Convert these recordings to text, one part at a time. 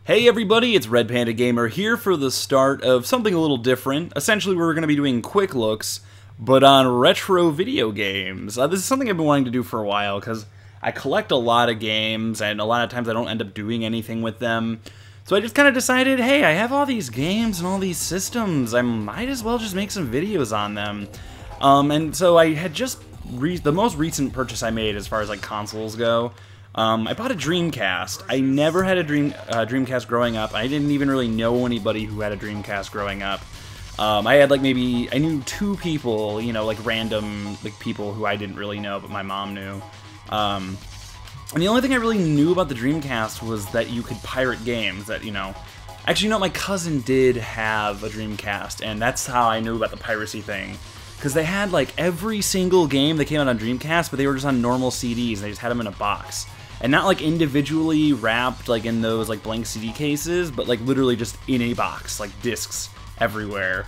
Hey everybody, it's Red Panda Gamer here for the start of something a little different. Essentially, we're going to be doing quick looks, but on retro video games. This is something I've been wanting to do for a while, because I collect a lot of games, and a lot of times I don't end up doing anything with them. So I just kind of decided, hey, I have all these games and all these systems, I might as well just make some videos on them. And so I had just, the most recent purchase I made as far as like consoles go, I bought a Dreamcast. I never had a Dreamcast growing up. I didn't even really know anybody who had a Dreamcast growing up. I had like maybe, I knew two people, you know, like random like people who I didn't really know, but my mom knew. And the only thing I really knew about the Dreamcast was that you could pirate games, that, you know... Actually, you know, my cousin did have a Dreamcast, and that's how I knew about the piracy thing. Because they had, like, every single game that came out on Dreamcast, but they were just on normal CDs, and they just had them in a box. And not, like, individually wrapped, like, in those, like, blank CD cases, but, like, literally just in a box, like, discs everywhere.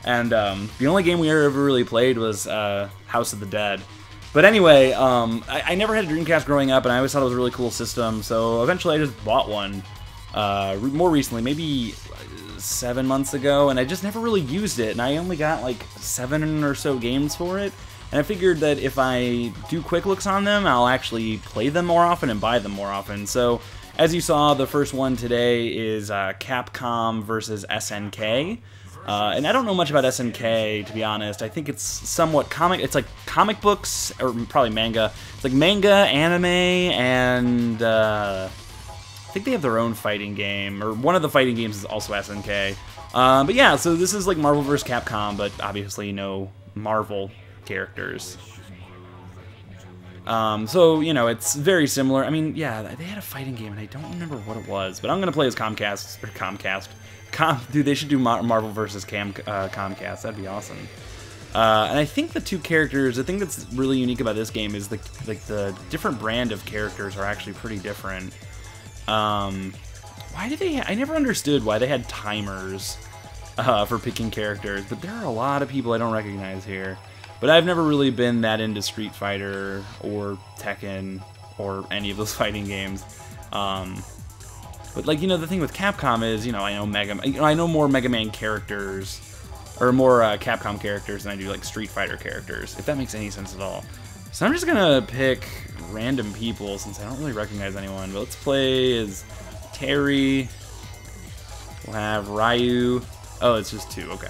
And, the only game we ever really played was, House of the Dead. But anyway, I never had a Dreamcast growing up, and I always thought it was a really cool system, so eventually I just bought one, more recently, maybe 7 months ago, and I just never really used it, and I only got like 7 or so games for it, and I figured that if I do quick looks on them, I'll actually play them more often and buy them more often. So, as you saw, the first one today is Capcom versus SNK. And I don't know much about SNK, to be honest. I think it's somewhat it's like comic books, or probably manga. It's like manga, anime, and I think they have their own fighting game, or one of the fighting games is also SNK. But yeah, so this is like Marvel vs. Capcom, but obviously no Marvel characters. So, you know, it's very similar. I mean, yeah, they had a fighting game, and I don't remember what it was, but I'm gonna play as Comcast. Dude, they should do Marvel vs. Comcast. That'd be awesome. And I think the two characters, the thing that's really unique about this game is the different brand of characters are actually pretty different. Why did they? I never understood why they had timers for picking characters, but there are a lot of people I don't recognize here. But I've never really been that into Street Fighter or Tekken or any of those fighting games. But, like, you know, the thing with Capcom is, you know, I know more Mega Man characters, or more Capcom characters than I do, like, Street Fighter characters, if that makes any sense at all. So I'm just gonna pick random people, since I don't really recognize anyone. But let's play as Terry. We'll have Ryu. Oh, it's just 2, okay.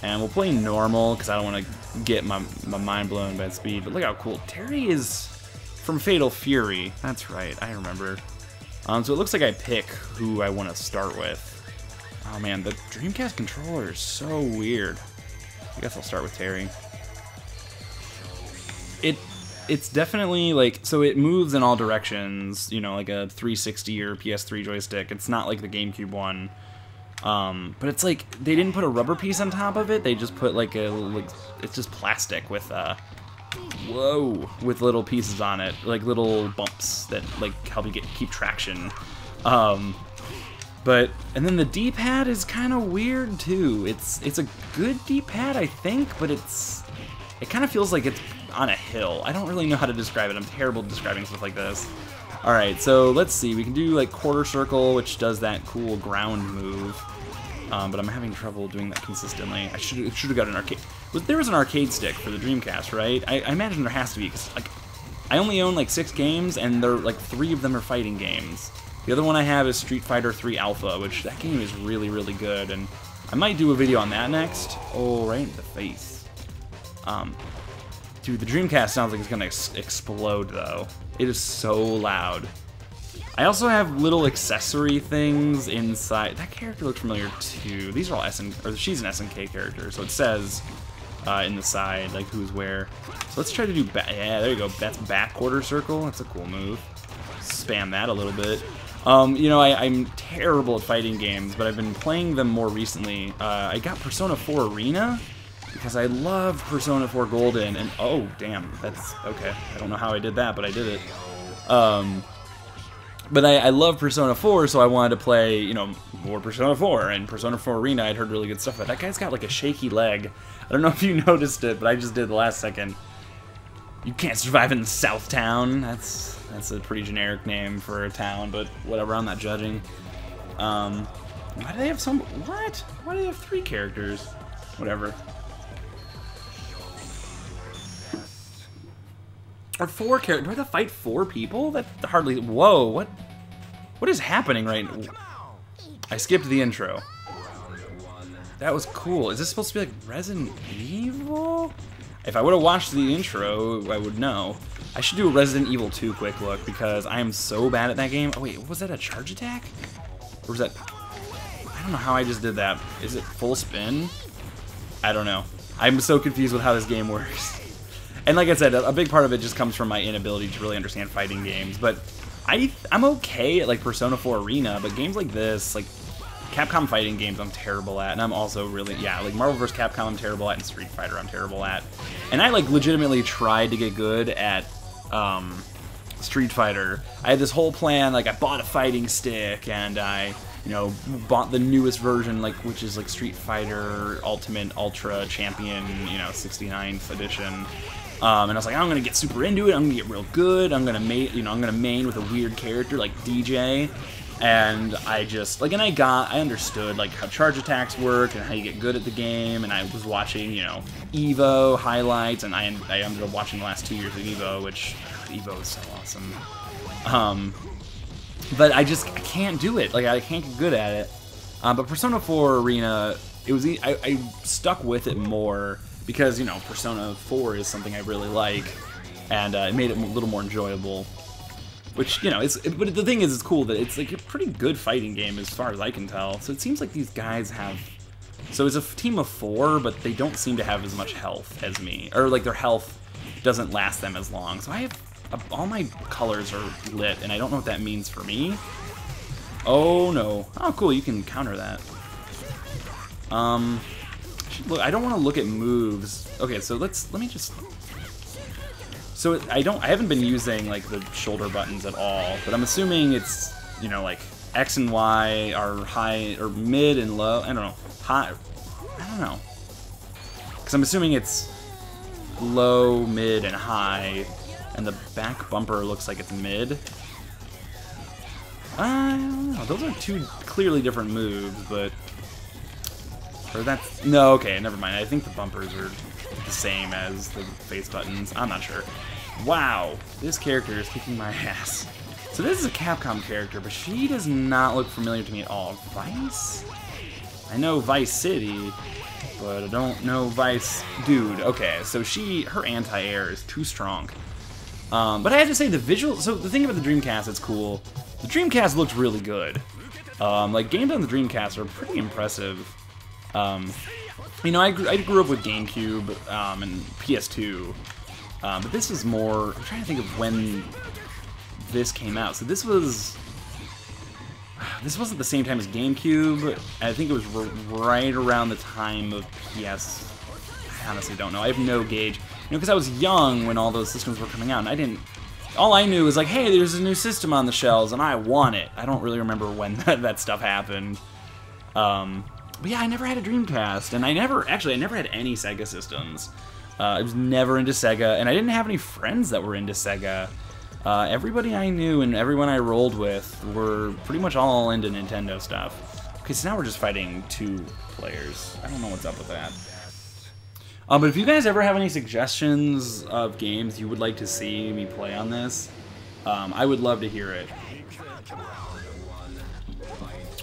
And we'll play normal, because I don't want to get my mind blown by speed. But look how cool. Terry is from Fatal Fury. That's right, I remember. So it looks like I pick who I want to start with. Oh man, the Dreamcast controller is so weird. I guess I'll start with Terry. It's definitely like, so it moves in all directions, you know, like a 360 or PS3 joystick. It's not like the GameCube one. But it's like, they didn't put a rubber piece on top of it, they just put like it's just plastic with, with little pieces on it, like little bumps that like help you keep traction. And then the D-pad is kind of weird too. It's a good D-pad, I think, but it kind of feels like it's on a hill. I don't really know how to describe it. I'm terrible at describing stuff like this. All right, so let's see. We can do like quarter circle, which does that cool ground move. But I'm having trouble doing that consistently. I should have got an arcade. There was an arcade stick for the Dreamcast, right? I imagine there has to be, because like, I only own like 6 games, and they're like 3 of them are fighting games. The other one I have is Street Fighter 3 Alpha, which that game is really, really good, and I might do a video on that next. Oh, right in the face. Dude, the Dreamcast sounds like it's gonna explode though. It is so loud. I also have little accessory things inside. That character looks familiar too. These are all she's an SNK character, so it says in the side like who's where. So let's try to do yeah, there you go. That's back quarter circle. That's a cool move. Spam that a little bit. You know, I'm terrible at fighting games, but I've been playing them more recently. I got Persona 4 Arena because I love Persona 4 Golden, and oh damn, that's okay. I don't know how I did that, but I did it. But I love Persona 4, so I wanted to play, you know, more Persona 4, and Persona 4 Arena, I'd heard really good stuff about. That guy's got like a shaky leg. I don't know if you noticed it, but I just did the last second. You can't survive in South Town. That's a pretty generic name for a town, but whatever, I'm not judging. Why do they have some... What? Why do they have 3 characters? Whatever. Or 4 characters. Do I have to fight 4 people? That hardly... Whoa, what? What is happening right now? I skipped the intro. That was cool. Is this supposed to be like Resident Evil? If I would have watched the intro, I would know. I should do a Resident Evil 2 quick look because I am so bad at that game. Oh wait, was that a charge attack? Or was that... I don't know how I just did that. Is it full spin? I don't know. I'm so confused with how this game works. And like I said, a big part of it just comes from my inability to really understand fighting games. But I'm okay at like Persona 4 Arena, but games like this, like Capcom fighting games, I'm terrible at. And I'm also really, yeah, like Marvel vs. Capcom I'm terrible at, and Street Fighter I'm terrible at. And I like legitimately tried to get good at Street Fighter. I had this whole plan, like I bought a fighting stick and I, you know, bought the newest version, like which is like Street Fighter Ultimate Ultra Champion, you know, 69th edition. And I was like, I'm gonna get super into it. I'm gonna get real good. I'm gonna main with a weird character like DJ. And I just like, and I understood like how charge attacks work and how you get good at the game. And I was watching, you know, Evo highlights, and I ended up watching the last 2 years of Evo, which Evo is so awesome. But I can't do it. Like I can't get good at it. But Persona 4 Arena, I stuck with it more because, you know, Persona 4 is something I really like, and it made it a little more enjoyable. Which, you know, but the thing is, it's cool that it's like a pretty good fighting game as far as I can tell. So it seems like these guys have... So it's a team of 4, but they don't seem to have as much health as me. Or like their health doesn't last them as long. So I have... all my colors are lit, and I don't know what that means for me. Oh no. Oh cool, you can counter that. I don't want to look at moves. Okay, so let me just... So I haven't been using like the shoulder buttons at all, but I'm assuming it's, you know, like X and Y are high or mid and low. I don't know. High. I don't know. Because I'm assuming it's low, mid, and high, and the back bumper looks like it's mid. I don't know. Those are 2 clearly different moves, but... Or that's... No, okay, never mind. I think the bumpers are the same as the face buttons. I'm not sure. Wow, this character is kicking my ass. So this is a Capcom character, but she does not look familiar to me at all. Vice? I know Vice City, but I don't know Vice... Dude, okay, so her anti-air is too strong. But I have to say, the visual... So the thing about the Dreamcast that's cool, the Dreamcast looks really good. Like, games on the Dreamcast are pretty impressive. You know, I grew up with GameCube and PS2, but this is more... I'm trying to think of when this came out. So this wasn't the same time as GameCube. I think it was right around the time of PS... I honestly don't know. I have no gauge. You know, because I was young when all those systems were coming out, and I didn't... All I knew was like, hey, there's a new system on the shelves, and I want it. I don't really remember when that stuff happened. But yeah, I never had a Dreamcast, and I never had any Sega systems. I was never into Sega, and I didn't have any friends that were into Sega. Everybody I knew and everyone I rolled with were pretty much all into Nintendo stuff. Okay, so now we're just fighting 2 players. I don't know what's up with that. But if you guys ever have any suggestions of games you would like to see me play on this, I would love to hear it.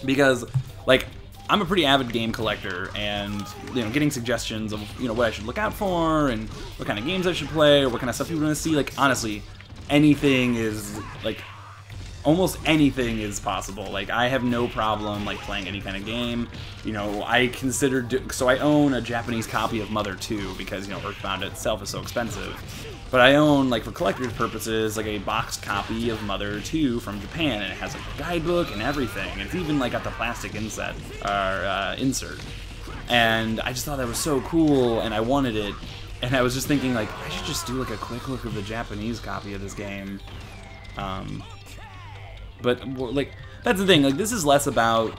Because, like, I'm a pretty avid game collector, and, you know, getting suggestions of, you know, what I should look out for, and what kind of games I should play, or what kind of stuff you want to see, like, honestly, anything is, like, almost anything is possible. Like, I have no problem, like, playing any kind of game. You know, so I own a Japanese copy of Mother 2, because, you know, Earthbound itself is so expensive. But I own, like, for collector's purposes, like, a boxed copy of Mother 2 from Japan, and it has a guidebook and everything. And it's even, like, got the plastic insert. And I just thought that was so cool, and I wanted it. And I was just thinking, like, I should just do, like, a quick look of the Japanese copy of this game. But, like, that's the thing. Like, this is less about,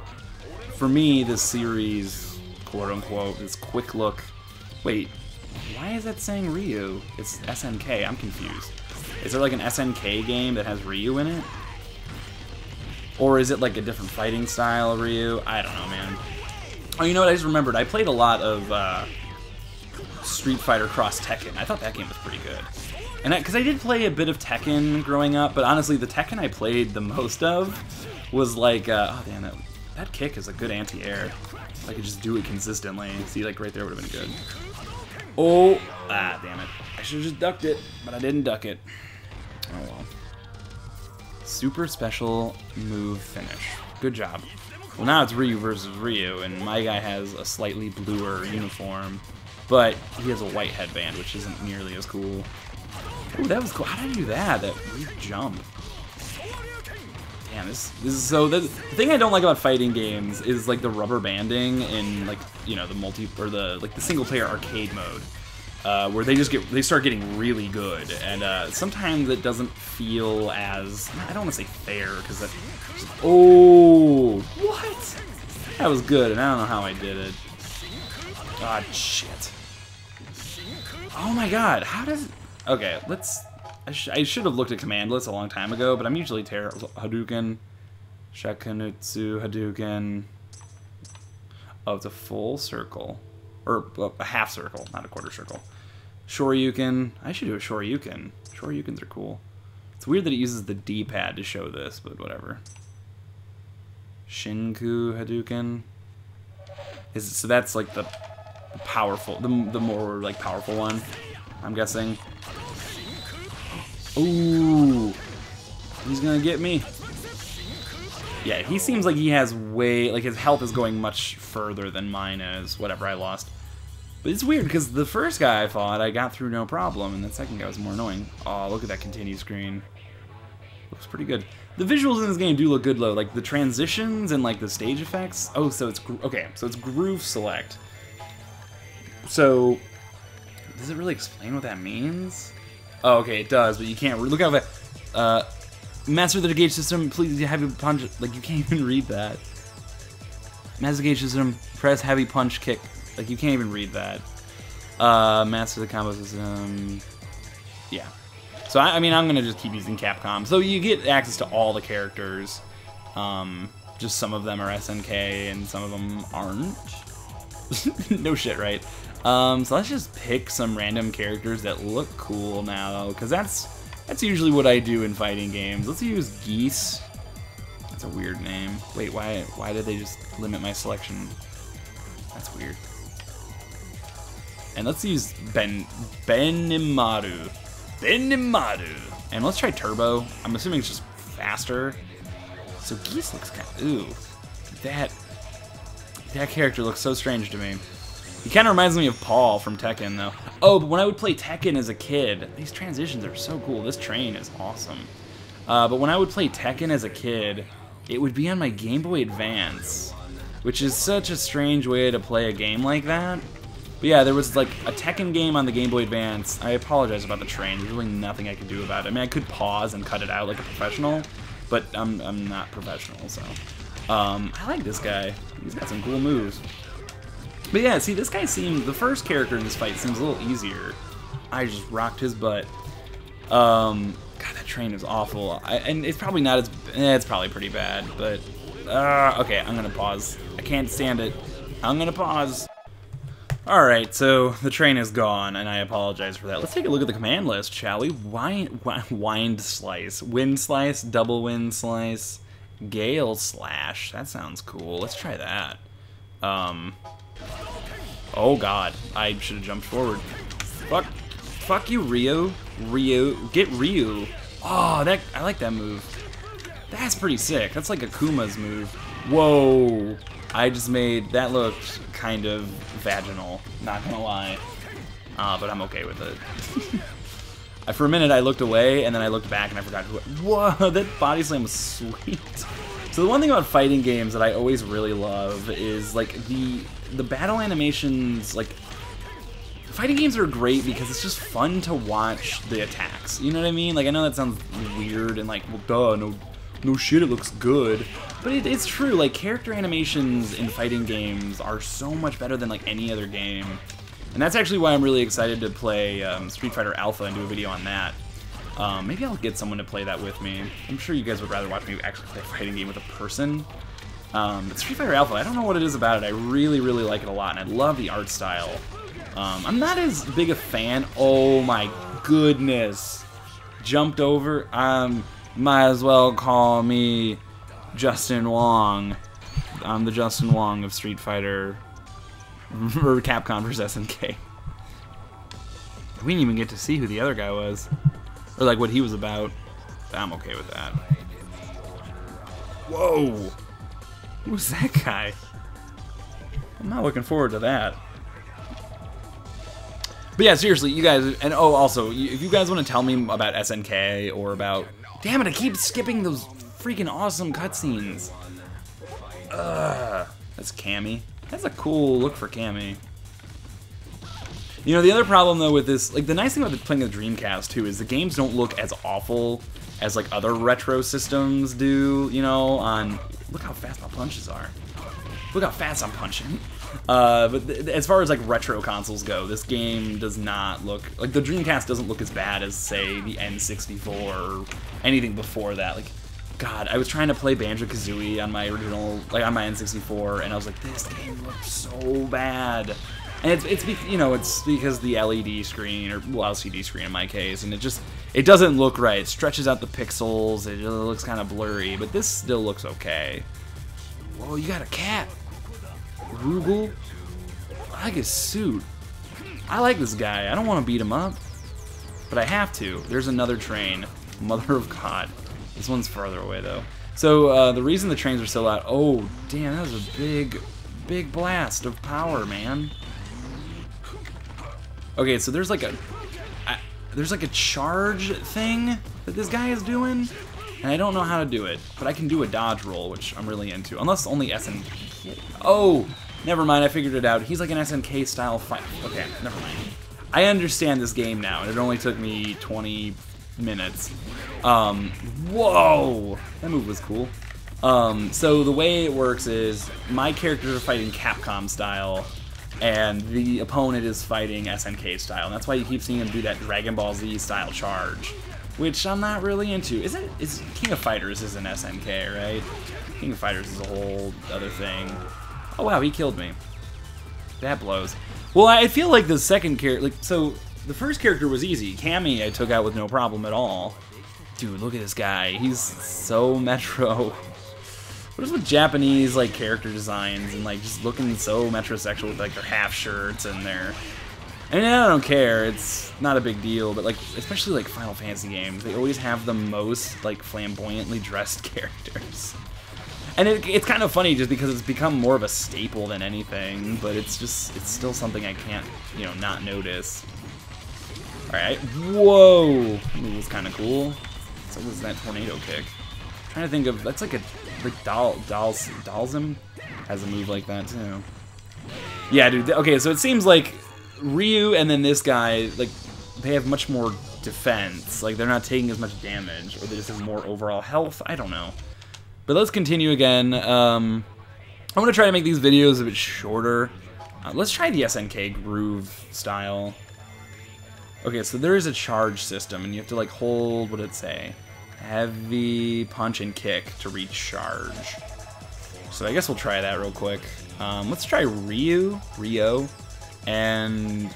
for me, this series, quote-unquote, this quick look. Wait. Why is that saying Ryu? It's SNK. I'm confused. Is there like an SNK game that has Ryu in it? Or is it like a different fighting style of Ryu? I don't know, man. Oh, you know what? I just remembered. I played a lot of Street Fighter Cross Tekken. I thought that game was pretty good. And because I did play a bit of Tekken growing up, but honestly, the Tekken I played the most of was like, oh damn, that kick is a good anti-air. If I could just do it consistently. See, like right there would have been good. Oh, damn it. I should have just ducked it, but I didn't duck it. Oh well. Super special move finish. Good job. Well, now it's Ryu versus Ryu, and my guy has a slightly bluer uniform, but he has a white headband, which isn't nearly as cool. Ooh, that was cool. How did I do that? That weird jump. Damn, this is so. The thing I don't like about fighting games is like the rubber banding in like the the single player arcade mode, where they start getting really good, and sometimes it doesn't feel as, I don't want to say fair because that. Oh, what? That was good, and I don't know how I did it. Ah, shit. Oh my god, how does... Okay, I should have looked at command lists a long time ago, but I'm usually terrible. Hadouken, Shakunutsu, Hadouken. Oh, it's a full circle. Or a half circle, not a quarter circle. Shoryuken. I should do a Shoryuken. Shoryukens are cool. It's weird that it uses the D-pad to show this, but whatever. Shinku Hadouken. So that's like the powerful, the more like powerful one, I'm guessing. Ooh, he's gonna get me. Yeah, he seems like he has way, like his health is going much further than mine is. Whatever, I lost. But it's weird because the first guy I fought, I got through no problem, and the second guy was more annoying. Oh, look at that continue screen. Looks pretty good. The visuals in this game do look good, though. Like the transitions and like the stage effects. Oh, so it's okay. So it's groove select. So does it really explain what that means? Oh, okay, it does, but you can't look out that. Master the gauge system. Please have you punch. Like you can't even read that. Master the gauge system. Press heavy punch kick. Like you can't even read that. Master the combo system. Yeah. So I mean, I'm gonna just keep using Capcom. So you get access to all the characters. Just some of them are SNK and some of them aren't. No shit, right? So let's just pick some random characters that look cool now, because that's usually what I do in fighting games. Let's use Geese. That's a weird name. Wait, why did they just limit my selection? That's weird. And let's use Benimaru. And let's try Turbo. I'm assuming it's just faster. So Geese looks kind of... Ooh. That character looks so strange to me. He kind of reminds me of Paul from Tekken, though. Oh, but when I would play Tekken as a kid, these transitions are so cool. This train is awesome. But when I would play Tekken as a kid, it would be on my Game Boy Advance, which is such a strange way to play a game like that. But yeah, there was like a Tekken game on the Game Boy Advance. I apologize about the train. There's really nothing I could do about it. I mean, I could pause and cut it out like a professional, but I'm not professional, so. I like this guy. He's got some cool moves. But yeah, see, this guy the first character in this fight seems a little easier. I just rocked his butt. God, that train is awful. And it's probably not as, it's probably pretty bad, but, okay, I'm gonna pause. I can't stand it. I'm gonna pause. Alright, so the train is gone, and I apologize for that. Let's take a look at the command list, shall we? Wind slice, wind slice, double wind slice, gale slash. That sounds cool. Let's try that. Oh god, I should have jumped forward. Fuck you, Ryu. Get Ryu. Oh, I like that move. That's pretty sick. That's like Akuma's move. Whoa. I just made, that looked kind of vaginal, not gonna lie. But I'm okay with it. For a minute I looked away, and then I looked back and I forgot whoa, that body slam was sweet. So the one thing about fighting games that I always really love is like the battle animations. Like, fighting games are great because it's just fun to watch the attacks. You know what I mean? Like, I know that sounds weird and like, well, duh, no shit, it looks good. But it's true, like, character animations in fighting games are so much better than, like, any other game. And that's actually why I'm really excited to play Street Fighter Alpha and do a video on that. Maybe I'll get someone to play that with me. I'm sure you guys would rather watch me actually play a fighting game with a person. But Street Fighter Alpha, I don't know what it is about it. I really, really like it a lot, and I love the art style. I'm not as big a fan. Oh my goodness. Jumped over. Might as well call me Justin Wong. I'm the Justin Wong of Street Fighter or Capcom vs. SNK. We didn't even get to see who the other guy was. Or like what he was about. I'm okay with that. Whoa! Who's that guy? I'm not looking forward to that. But yeah, seriously, you guys, and oh, also, if you guys want to tell me about SNK or about... Damn it, I keep skipping those freaking awesome cutscenes. That's Cammy. That's a cool look for Cammy. You know, the other problem, though, with this... Like, the nice thing about playing the Dreamcast, too, is the games don't look as awful as, like, other retro systems do, you know, on... Look how fast my punches are. Look how fast I'm punching. But as far as like retro consoles go, this game does not look like the Dreamcast doesn't look as bad as say the N64 or anything before that. Like, God, I was trying to play Banjo-Kazooie on my original, like on my N64, and I was like, this game looks so bad. And it's you know, it's because the LED screen or well, LCD screen in my case, and it doesn't look right. It stretches out the pixels. It looks kind of blurry, but this still looks okay. Whoa, you got a cat. Rugal? I like his suit. I like this guy. I don't want to beat him up, but I have to. There's another train. Mother of God. This one's farther away, though. So, the reason the trains are so loud... Oh, damn, that was a big blast of power, man. Okay, so there's like a charge thing that this guy is doing, and I don't know how to do it, but I can do a dodge roll, which I'm really into. Unless only SNK... Oh, never mind, I figured it out. He's like an SNK style fight. Okay, never mind. I understand this game now, and it only took me 20 minutes. Whoa! That move was cool. So the way it works is my characters are fighting Capcom style, and the opponent is fighting SNK style. And that's why you keep seeing him do that Dragon Ball Z style charge, which I'm not really into. Is King of Fighters is an SNK, right? King of Fighters is a whole other thing. Oh wow, he killed me. That blows. Well, I feel like the second character, like, so the first character was easy. Cammy I took out with no problem at all. Dude, look at this guy. He's so Metro. What is with Japanese like character designs and like just looking so metrosexual with like their half shirts and their... I mean, I don't care. It's not a big deal, but like, especially like Final Fantasy games, they always have the most like flamboyantly dressed characters. And it's kind of funny just because it's become more of a staple than anything, but it's still something I can't, you know, not notice. Alright, whoa! That was kind of cool. So was that tornado kick? I'm trying to think of, that's like a, like Dalsim has a move like that too. Yeah, dude, okay, so it seems like Ryu and then this guy, like, they have much more defense. Like, they're not taking as much damage, or they just have more overall health. I don't know. But let's continue again. I'm going to try to make these videos a bit shorter. Let's try the SNK groove style. Okay, so there is a charge system, and you have to, like, hold, what did it say? Heavy punch and kick to reach charge. So I guess we'll try that real quick. Let's try Rio. And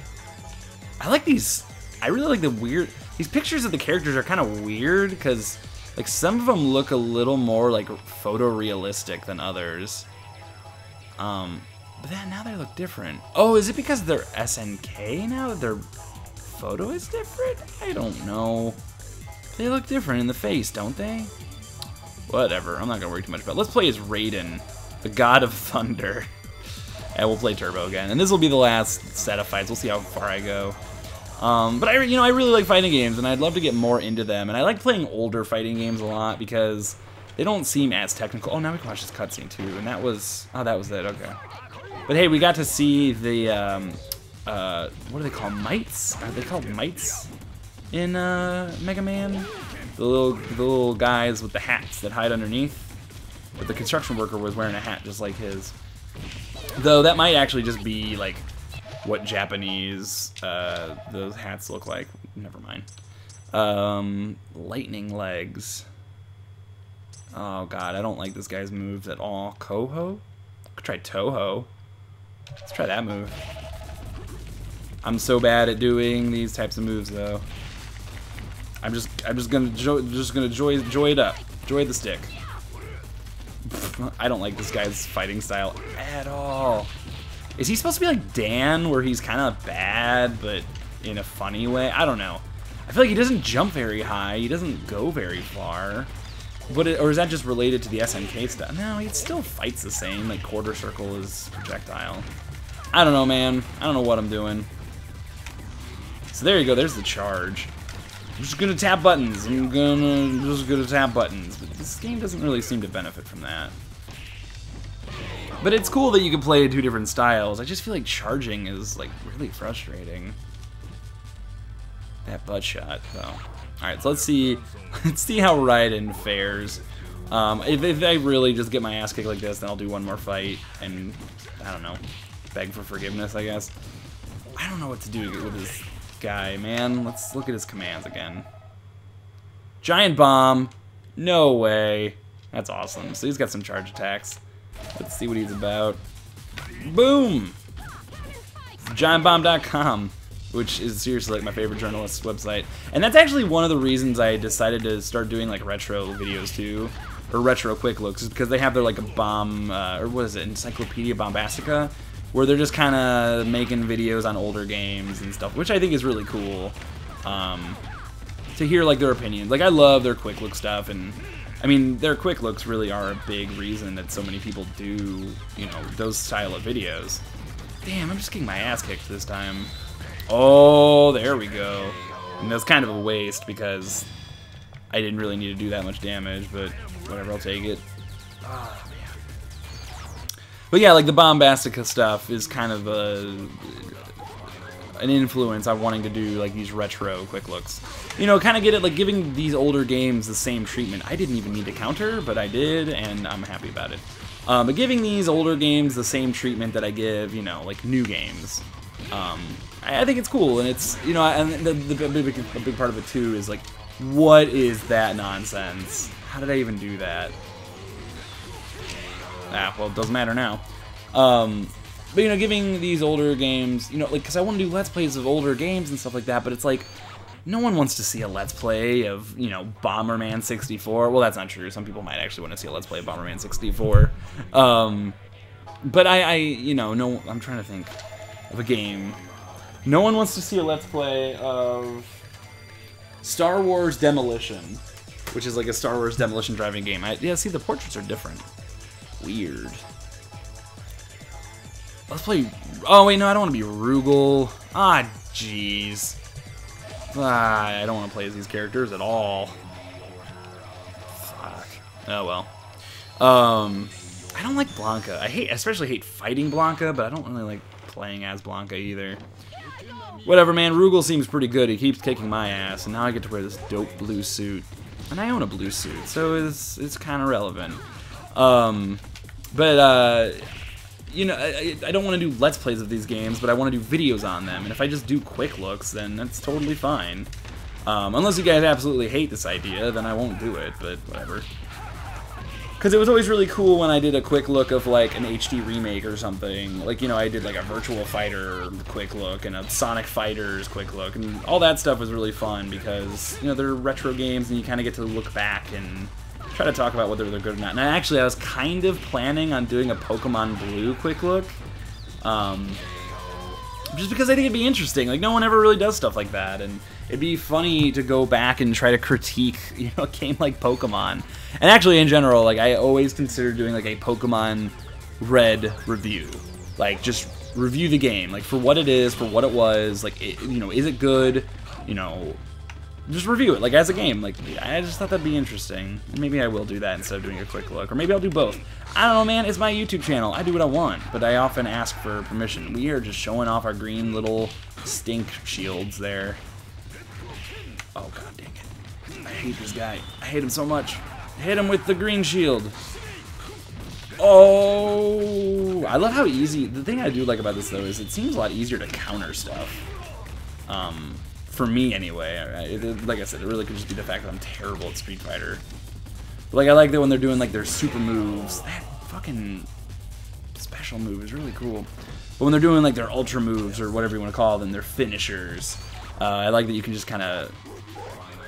I like these. I really like the weird. These pictures of the characters are kind of weird because, like, some of them look a little more like photorealistic than others. But then now they look different. Oh, is it because they're SNK now that their photo is different? I don't know. They look different in the face, don't they? Whatever. I'm not gonna worry too much about it. Let's play as Raiden, the God of Thunder. And we'll play Turbo again. And this will be the last set of fights. We'll see how far I go. But I really like fighting games, and I'd love to get more into them. And I like playing older fighting games a lot because they don't seem as technical. Oh, now we can watch this cutscene too. And that was, oh, that was it. Okay. But hey, we got to see the, what are they called? Mites? Are they called mites in Mega Man? The little guys with the hats that hide underneath. But the construction worker was wearing a hat just like his. Though that might actually just be like what Japanese those hats look like. Never mind. Lightning legs. Oh god, I don't like this guy's moves at all. Koho? Could try Toho. Let's try that move. I'm so bad at doing these types of moves though. I'm just gonna joy it up. Joy the stick. I don't like this guy's fighting style at all. Is he supposed to be like Dan, where he's kind of bad, but in a funny way? I don't know. I feel like he doesn't jump very high. He doesn't go very far. But or is that just related to the SNK stuff? No, he still fights the same. Like quarter circle is projectile. I don't know, man. I don't know what I'm doing. So there you go. There's the charge. I'm just gonna tap buttons. I'm just gonna tap buttons. But this game doesn't really seem to benefit from that. But it's cool that you can play two different styles. I just feel like charging is like really frustrating. That butt shot, though. All right, so let's see how Raiden fares. If I really just get my ass kicked like this, then I'll do one more fight and I don't know, beg for forgiveness, I guess. I don't know what to do with this guy, man. Let's look at his commands again. Giant bomb. No way. That's awesome. So he's got some charge attacks. Let's see what he's about. Boom! GiantBomb.com, which is seriously like my favorite journalist's website. And that's actually one of the reasons I decided to start doing like retro videos too, or retro quick looks, is because they have their like a bomb, or what is it, Encyclopedia Bombastica, where they're just kind of making videos on older games and stuff, which I think is really cool. To hear like their opinions. Like I love their quick look stuff, and I mean their quick looks really are a big reason that so many people do, you know, those style of videos. Damn, I'm just getting my ass kicked this time. Oh, there we go. And that's kind of a waste because I didn't really need to do that much damage, but whatever, I'll take it. Oh, man. But yeah, like the Bombastica stuff is kind of an influence on wanting to do like these retro quick looks. You know, kind of get it, like giving these older games the same treatment. I didn't even need to counter, but I did, and I'm happy about it. But giving these older games the same treatment that I give, you know, like new games, I think it's cool, and it's, you know, and a big part of it too is like, what is that nonsense? How did I even do that? Ah, well, it doesn't matter now. But you know, giving these older games, you know, like, because I want to do Let's Plays of older games and stuff like that, but it's like, no one wants to see a Let's Play of, you know, Bomberman 64. Well, that's not true. Some people might actually want to see a Let's Play of Bomberman 64. But you know, no, I'm trying to think of a game. No one wants to see a Let's Play of Star Wars Demolition, which is like a Star Wars demolition driving game. Yeah, see, the portraits are different. Weird. Let's play... Oh, wait, no, I don't want to be Rugal. Ah, jeez. I don't want to play as these characters at all. Fuck. Oh, well. I don't like Blanca. I especially hate fighting Blanca, but I don't really like playing as Blanca either. Whatever, man. Rugal seems pretty good. He keeps kicking my ass, and now I get to wear this dope blue suit. And I own a blue suit, so it's kind of relevant. You know, I don't want to do Let's Plays of these games, but I want to do videos on them. And if I just do quick looks, then that's totally fine. Unless you guys absolutely hate this idea, then I won't do it, but whatever. Because it was always really cool when I did a quick look of, like, an HD remake or something. Like, you know, I did, like, a Virtual Fighter quick look and a Sonic Fighters quick look. And all that stuff was really fun because, you know, they're retro games and you kind of get to look back and try to talk about whether they're good or not. And actually, I was kind of planning on doing a Pokemon Blue quick look. Just because I think it'd be interesting. Like, no one ever really does stuff like that. And it'd be funny to go back and try to critique, you know, a game like Pokemon. And actually, in general, like, I always consider doing, like, a Pokemon Red review. Like, just review the game. Like, for what it is, for what it was. Like, you know, is it good? You know, just review it, like, as a game. Like, I just thought that'd be interesting. Maybe I will do that instead of doing a quick look. Or maybe I'll do both. I don't know, man. It's my YouTube channel. I do what I want. But I often ask for permission. We are just showing off our green little stink shields there. Oh, god dang it. I hate this guy. I hate him so much. Hit him with the green shield. Oh! I love how easy... The thing I do like about this, though, is it seems a lot easier to counter stuff. For me, anyway. Like I said, it really could just be the fact that I'm terrible at Street Fighter. But, like, I like that when they're doing, like, their super moves. That fucking special move is really cool. But when they're doing, like, their ultra moves, or whatever you want to call them, their finishers, I like that you can just kind of...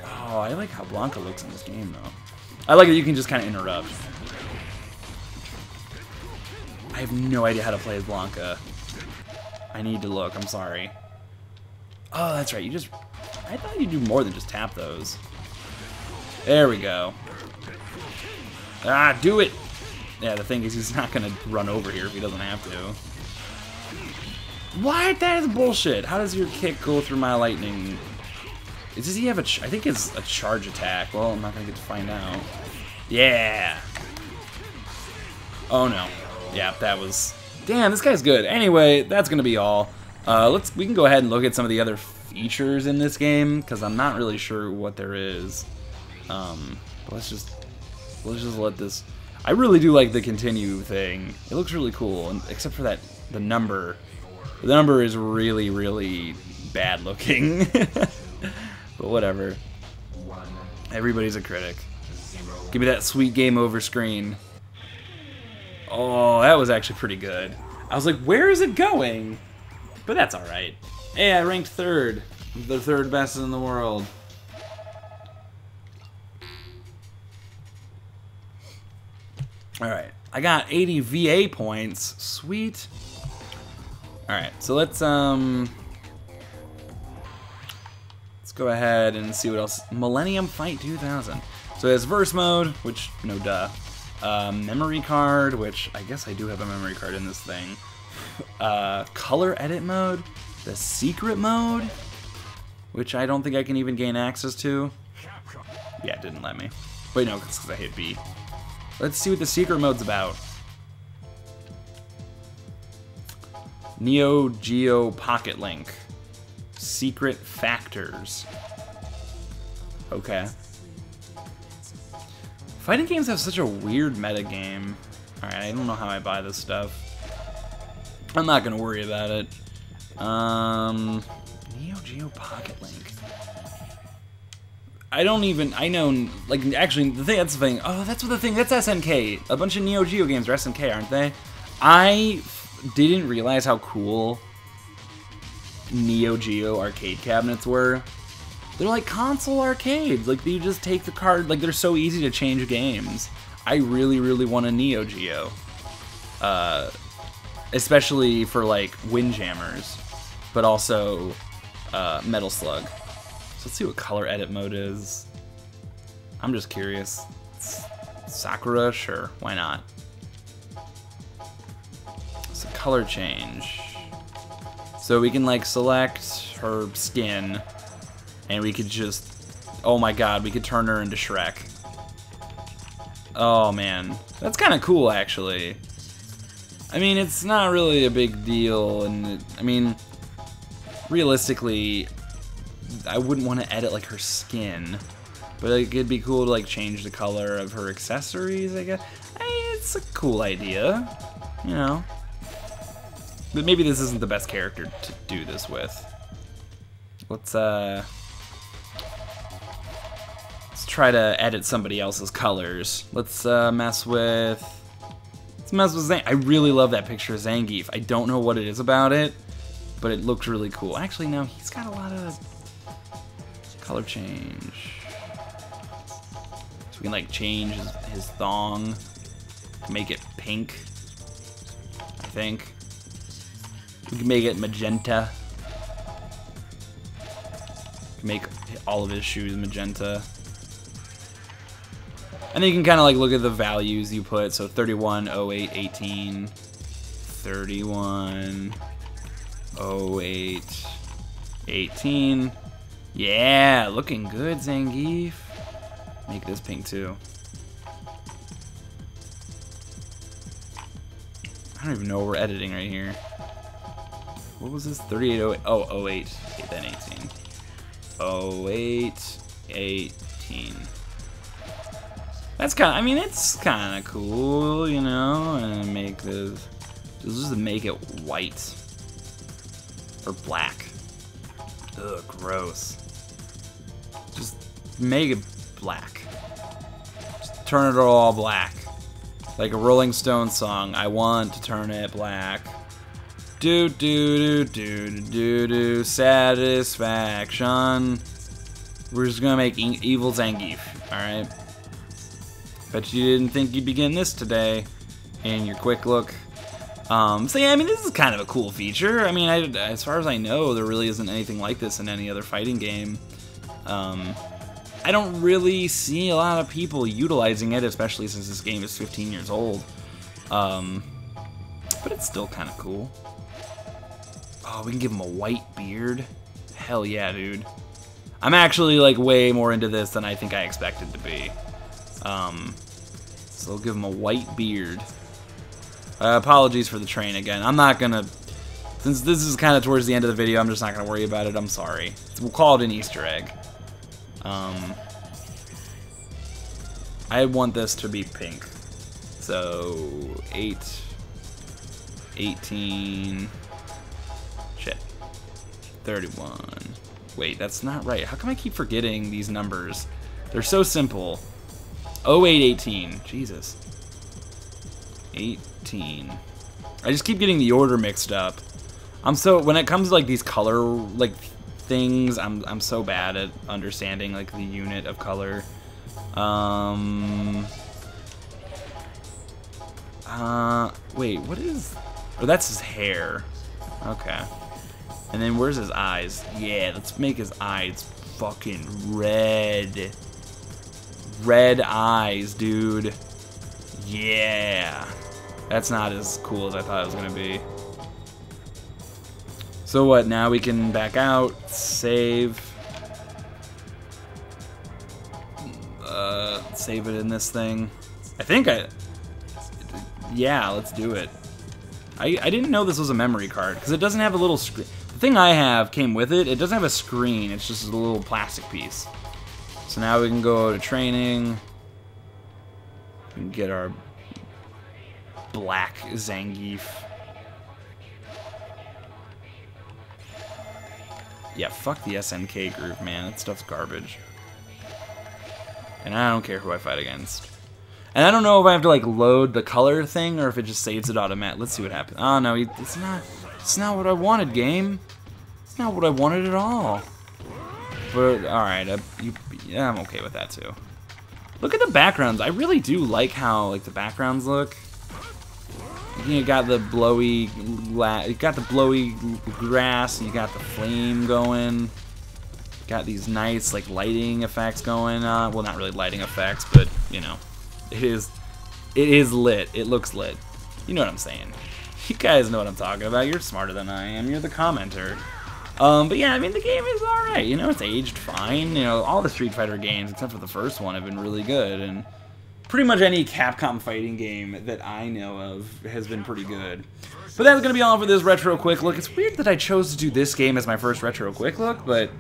Oh, I like how Blanca looks in this game, though. I like that you can just kind of interrupt. I have no idea how to play as Blanca. I need to look, I'm sorry. Oh, that's right, you just... I thought you'd do more than just tap those. There we go. Ah, do it! Yeah, the thing is, he's not gonna run over here if he doesn't have to. What? That is bullshit. How does your kick go through my lightning? Does he have a... I think it's a charge attack. Well, I'm not gonna get to find out. Yeah! Oh, no. Yeah, that was... Damn, this guy's good. Anyway, that's gonna be all. We can go ahead and look at some of the other features in this game, because I'm not really sure what there is. But let's just let this... I really do like the continue thing. It looks really cool, and except for that, the number. The number is really, really bad looking. But whatever. Everybody's a critic. Give me that sweet game over screen. Oh, that was actually pretty good. I was like, where is it going? But that's alright. Hey, I ranked third. The third best in the world. Alright. I got 80 VA points. Sweet. Alright, so let's go ahead and see what else. Millennium Fight 2000. So there's verse mode, which, no duh. Memory card, which I guess I do have a memory card in this thing. Color edit mode. The secret mode, which I don't think I can even gain access to. Yeah, it didn't let me. Wait, no, it's because I hit B. Let's see what the secret mode's about. Neo Geo Pocket Link. Secret factors. Okay. Fighting games have such a weird metagame. Alright, I don't know how I buy this stuff. I'm not gonna worry about it. Neo Geo Pocket Link. I know, like, actually, that's the thing. Oh, that's SNK. A bunch of Neo Geo games are SNK, aren't they? I didn't realize how cool Neo Geo arcade cabinets were. They're like console arcades. Like, you just take the card, like, they're so easy to change games. I really, really want a Neo Geo. Especially for, like, Windjammers. But also, Metal Slug. So let's see what color edit mode is. I'm just curious. Sakura? Sure, why not? So color change. So we can, like, select her skin, and we could just... Oh my god, we could turn her into Shrek. Oh man, that's kind of cool, actually. I mean, it's not really a big deal, and I mean, realistically, I wouldn't want to edit, like, her skin, but like, it'd be cool to, like, change the color of her accessories, I guess. It's a cool idea, you know. But maybe this isn't the best character to do this with. Let's try to edit somebody else's colors. Let's mess with Zangief. I really love that picture of Zangief. I don't know what it is about it, but it looks really cool. Actually, no, he's got a lot of color change. So we can, like, change his thong to make it pink, I think. We can make it magenta. Make all of his shoes magenta. And then you can kind of, like, look at the values you put. So 31, 08, 18. 31, 08, 18. Yeah, looking good, Zangief. Make this pink, too. I don't even know what we're editing right here. What was this? 38, 08. Oh, 08. Then 18. 08, 18. That's kind of, I mean, it's kind of cool, you know, and make this, just to make it white, or black. Ugh, gross. Just make it black. Just turn it all black. Like a Rolling Stones song. I want to turn it black. Do do do do do do. Satisfaction. We're just gonna make evil Zangief. All right. Bet you didn't think you'd begin this today in your quick look. So yeah, I mean, this is kind of a cool feature. I mean, as far as I know, there really isn't anything like this in any other fighting game. I don't really see a lot of people utilizing it, especially since this game is 15 years old. But it's still kind of cool. Oh, we can give him a white beard? Hell yeah, dude. I'm actually, like, way more into this than I think I expected to be. So we'll give him a white beard. Apologies for the train again. I'm not gonna... Since this is kind of towards the end of the video, I'm just not gonna worry about it. I'm sorry. We'll call it an Easter egg. I want this to be pink. So, 8, 18, shit, 31. Wait, that's not right. How come I keep forgetting these numbers? They're so simple. 08, 18, Jesus. 18. I just keep getting the order mixed up. When it comes to like these color like things, I'm so bad at understanding like the unit of color. Wait, what is... Oh, that's his hair. Okay. And then where's his eyes? Yeah, let's make his eyes fucking red. Red eyes, dude. Yeah. That's not as cool as I thought it was gonna be. So what, now we can back out, save. Save it in this thing. Yeah, let's do it. I didn't know this was a memory card, because it doesn't have a little screen. The thing I have came with it. It doesn't have a screen. It's just a little plastic piece. So now we can go to training. We can get our black Zangief. Yeah, fuck the SNK group, man. That stuff's garbage. And I don't care who I fight against. And I don't know if I have to like load the color thing or if it just saves it automatically. Let's see what happens. Oh no, it's not what I wanted, game. It's not what I wanted at all. But all right, yeah, I'm okay with that too. Look at the backgrounds. I really do like how like the backgrounds look. You got the blowy, grass. You got the flame going. Got these nice like lighting effects going on. Well, not really lighting effects, but you know, it is lit. It looks lit. You know what I'm saying? You guys know what I'm talking about. You're smarter than I am. You're the commenter. But yeah, I mean the game is all right. You know, it's aged fine. You know, all the Street Fighter games except for the first one have been really good, and pretty much any Capcom fighting game that I know of has been pretty good. But that's gonna be all for this retro quick look. It's weird that I chose to do this game as my first retro quick look, but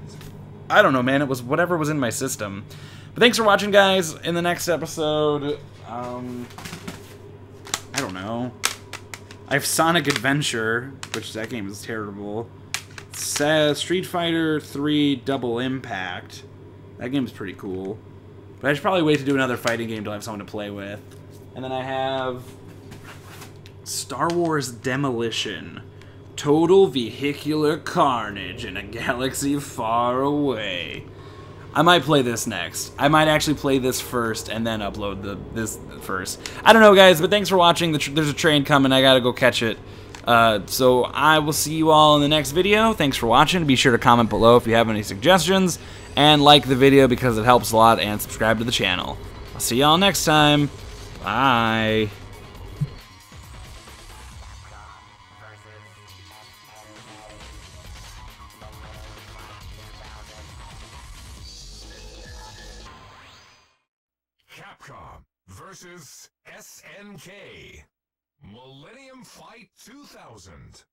I don't know, man. It was whatever was in my system. But thanks for watching, guys. In the next episode, I don't know. I have Sonic Adventure, which that game is terrible. It says Street Fighter 3 Double Impact. That game's pretty cool. But I should probably wait to do another fighting game till I have someone to play with. And then I have Star Wars Demolition. Total vehicular carnage in a galaxy far away. I might play this next. I might actually play this first and then upload this first. I don't know, guys, but thanks for watching. There's a train coming. I gotta go catch it. So I will see you all in the next video. Thanks for watching. Be sure to comment below if you have any suggestions. And like the video because it helps a lot. And subscribe to the channel. I'll see y'all next time. Bye. Capcom versus SNK. Millennium Fight 2000.